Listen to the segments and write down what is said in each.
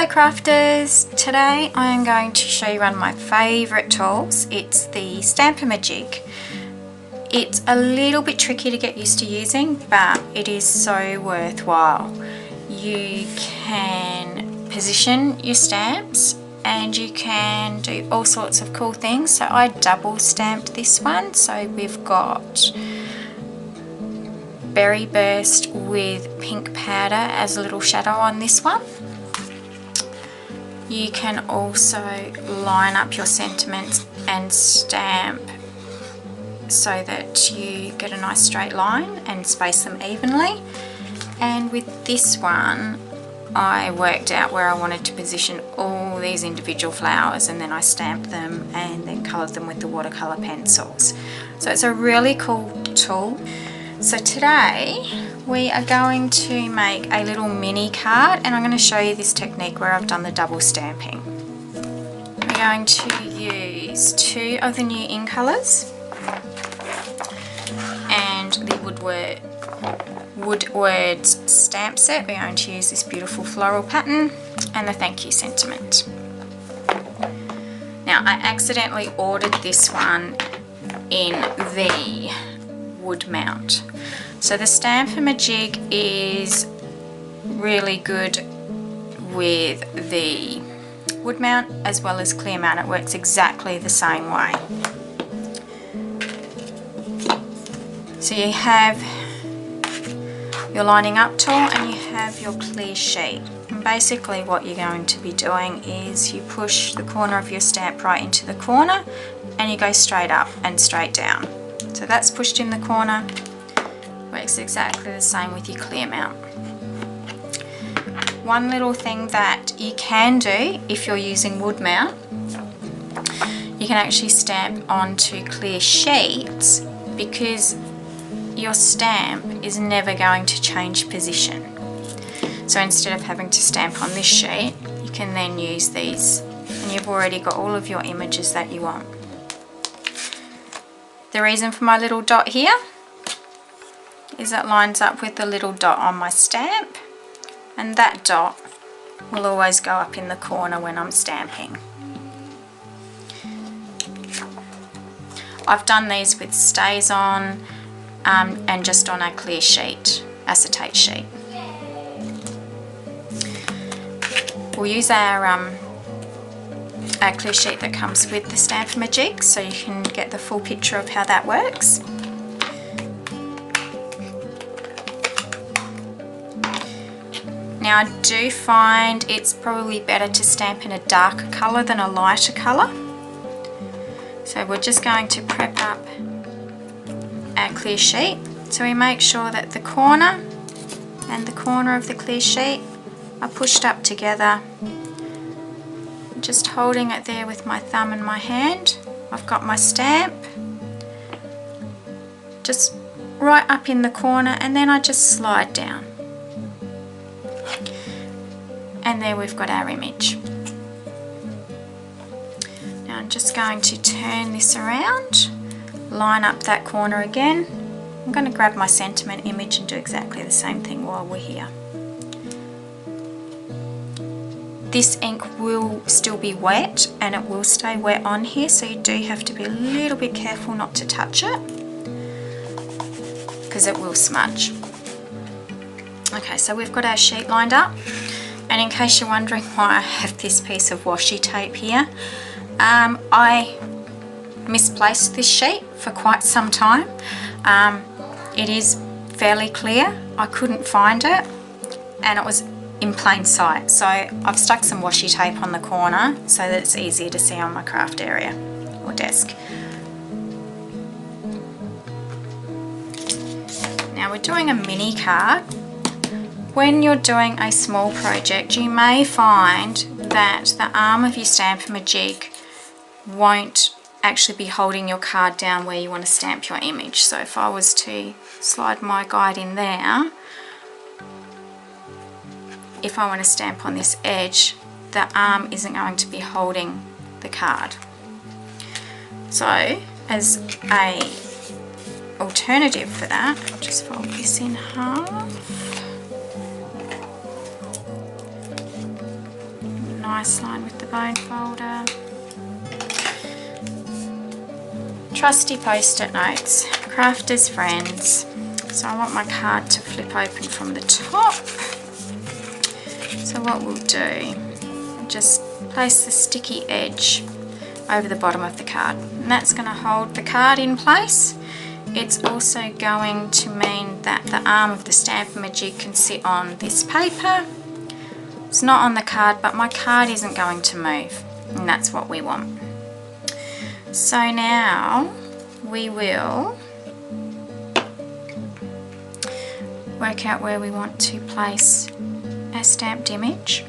Hello crafters! Today I am going to show you one of my favourite tools. It's the Stamp-A-Ma-Jig. It's a little bit tricky to get used to using, but it is so worthwhile. You can position your stamps and you can do all sorts of cool things. So I double stamped this one, so we've got Berry Burst with pink powder as a little shadow on this one. You can also line up your sentiments and stamp so that you get a nice straight line and space them evenly. And with this one I worked out where I wanted to position all these individual flowers, and then I stamped them and then coloured them with the watercolour pencils. So it's a really cool tool. So today we are going to make a little mini card, and I'm going to show you this technique where I've done the double stamping. We're going to use 2 of the new ink colours and the Woodwords stamp set. We're going to use this beautiful floral pattern and the thank you sentiment. Now I accidentally ordered this one in the wood mount. So the Stamp-A-Ma-Jig is really good with the wood mount as well as clear mount. It works exactly the same way. So you have your lining up tool and you have your clear sheet. And basically what you're going to be doing is you push the corner of your stamp right into the corner and you go straight up and straight down. So that's pushed in the corner. Works exactly the same with your clear mount. One little thing that you can do if you're using wood mount, you can actually stamp onto clear sheets because your stamp is never going to change position. So instead of having to stamp on this sheet, you can then use these and you've already got all of your images that you want. The reason for my little dot here is it lines up with the little dot on my stamp, and that dot will always go up in the corner when I'm stamping. I've done these with stays on and just on a clear sheet, acetate sheet. We'll use our clear sheet that comes with the Stamp-A-Ma-Jig so you can get the full picture of how that works. Now I do find it's probably better to stamp in a darker colour than a lighter colour. So we're just going to prep up our clear sheet. So we make sure that the corner and the corner of the clear sheet are pushed up together. Just holding it there with my thumb and my hand. I've got my stamp just right up in the corner, and then I just slide down. And there we've got our image. Now I'm just going to turn this around, line up that corner again. I'm going to grab my sentiment image and do exactly the same thing while we're here. This ink will still be wet and it will stay wet on here, so you do have to be a little bit careful not to touch it because it will smudge. Okay, so we've got our sheet lined up, and in case you're wondering why I have this piece of washi tape here, I misplaced this sheet for quite some time. It is fairly clear. I couldn't find it and it was in plain sight, so I've stuck some washi tape on the corner so that it's easier to see on my craft area or desk. Now we're doing a mini card. When you're doing a small project, you may find that the arm of your Stamp-A-Ma-Jig won't actually be holding your card down where you want to stamp your image. So if I was to slide my guide in there, if I want to stamp on this edge, the arm isn't going to be holding the card. So as a alternative for that, just fold this in half nice line with the bone folder. Trusty post-it notes, crafters friends. So I want my card to flip open from the top. So what we'll do, just place the sticky edge over the bottom of the card, and that's going to hold the card in place. It's also going to mean that the arm of the Stamp-A-Ma-Jig can sit on this paper. It's not on the card, but my card isn't going to move, and that's what we want. So now we will work out where we want to place our stamped image,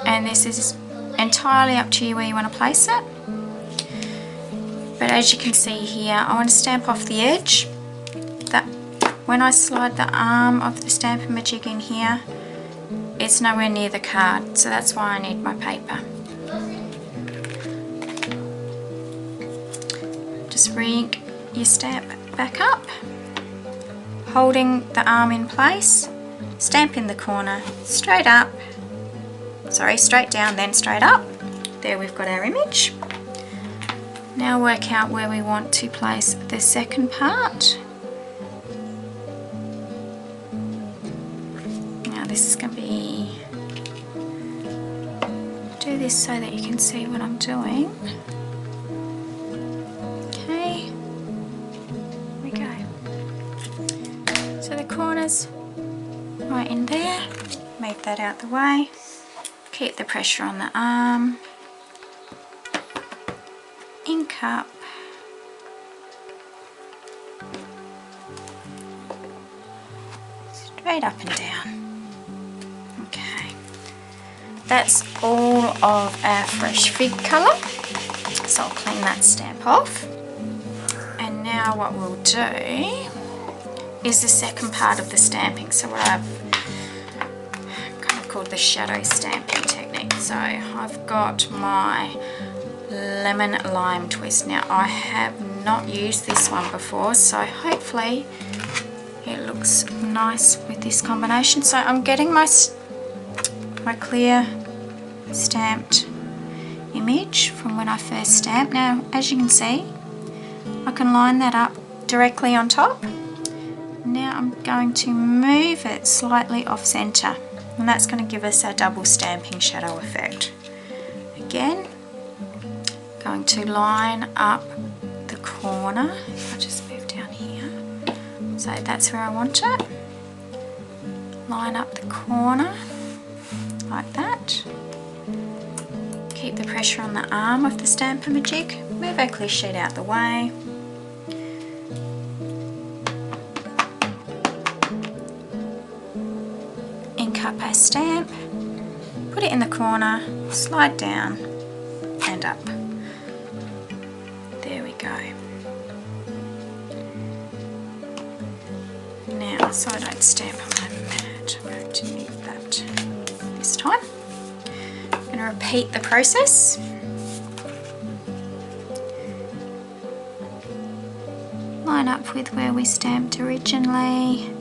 and this is entirely up to you where you want to place it. But as you can see here, I want to stamp off the edge. That when I slide the arm of the Stamp-A-Ma-Jig in here, it's nowhere near the card, so that's why I need my paper. Just rig your stamp back up, holding the arm in place, stamp in the corner, straight up, sorry, straight down, then straight up. There we've got our image. Now work out where we want to place the second part. Now this is going to be, do this so that you can see what I'm doing. Okay, here we go. So the corners right in there, move that out the way. Keep the pressure on the arm, ink up, straight up and down. Okay, that's all of our fresh fig colour, so I'll clean that stamp off. And now what we'll do is the second part of the stamping, so what I've called the shadow stamping technique. So I've got my lemon lime twist. Now I have not used this one before, so hopefully it looks nice with this combination. So I'm getting my clear stamped image from when I first stamped. Now as you can see, I can line that up directly on top. Now I'm going to move it slightly off center, and that's going to give us our double stamping shadow effect. Again, going to line up the corner. If I just move down here, so that's where I want it. Line up the corner like that. Keep the pressure on the arm of the Stamp-A-Ma-Jig. Move our clear sheet out the way. Ink up our stamp, put it in the corner, slide down and up. There we go. Now, so I don't stamp on my mat, I'm going to need that this time. I'm going to repeat the process. Line up with where we stamped originally,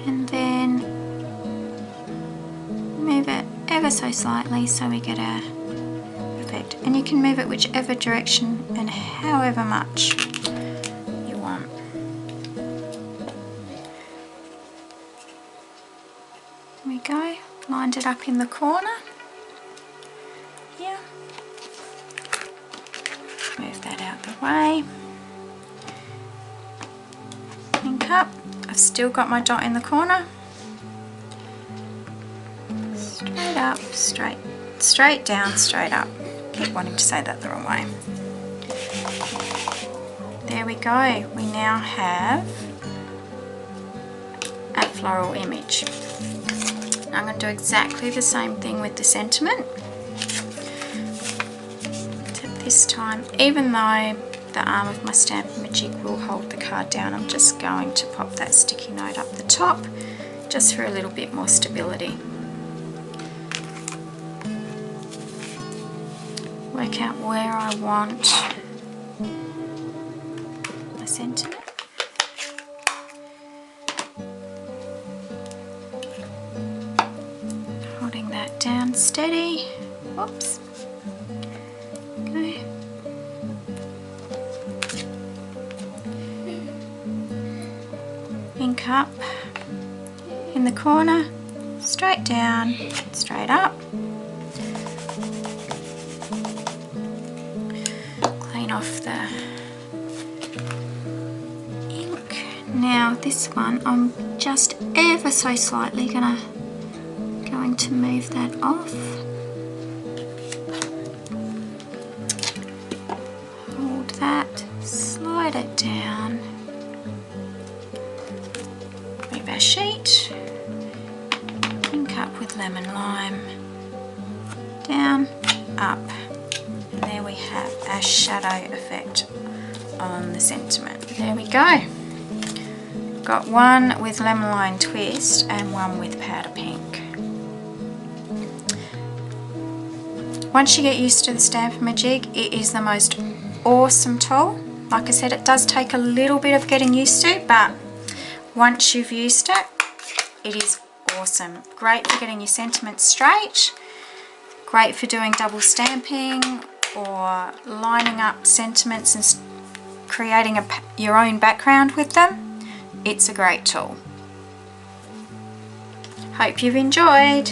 and then move it ever so slightly so we get our effect. And you can move it whichever direction and however much you want. There we go, lined it up in the corner here. Move that out the way. Ink up. I've still got my dot in the corner. Straight up, straight down, straight up. Keep wanting to say that the wrong way. There we go. We now have a floral image. Now I'm going to do exactly the same thing with the sentiment. Except this time, even though the arm of my Stamp-A-Ma-Jig will hold the card down, I'm just going to pop that sticky note up the top just for a little bit more stability. Work out where I want my sentiment. Holding that down. steady. Whoops. Okay. Ink up in the corner, straight down, straight up. Clean off the ink. Now this one, I'm just ever so slightly going to move that off. Hold that, slide it down. Move our sheet. Ink up with lemon lime. Down, up. And there we have our shadow effect on the sentiment. There we go. Got one with lemon lime twist and one with powder pink. Once you get used to the Stamp-A-Ma-Jig, it is the most awesome tool. Like I said, it does take a little bit of getting used to, but once you've used it, it is awesome. Great for getting your sentiments straight, great for doing double stamping or lining up sentiments and creating your own background with them. It's a great tool. Hope you've enjoyed.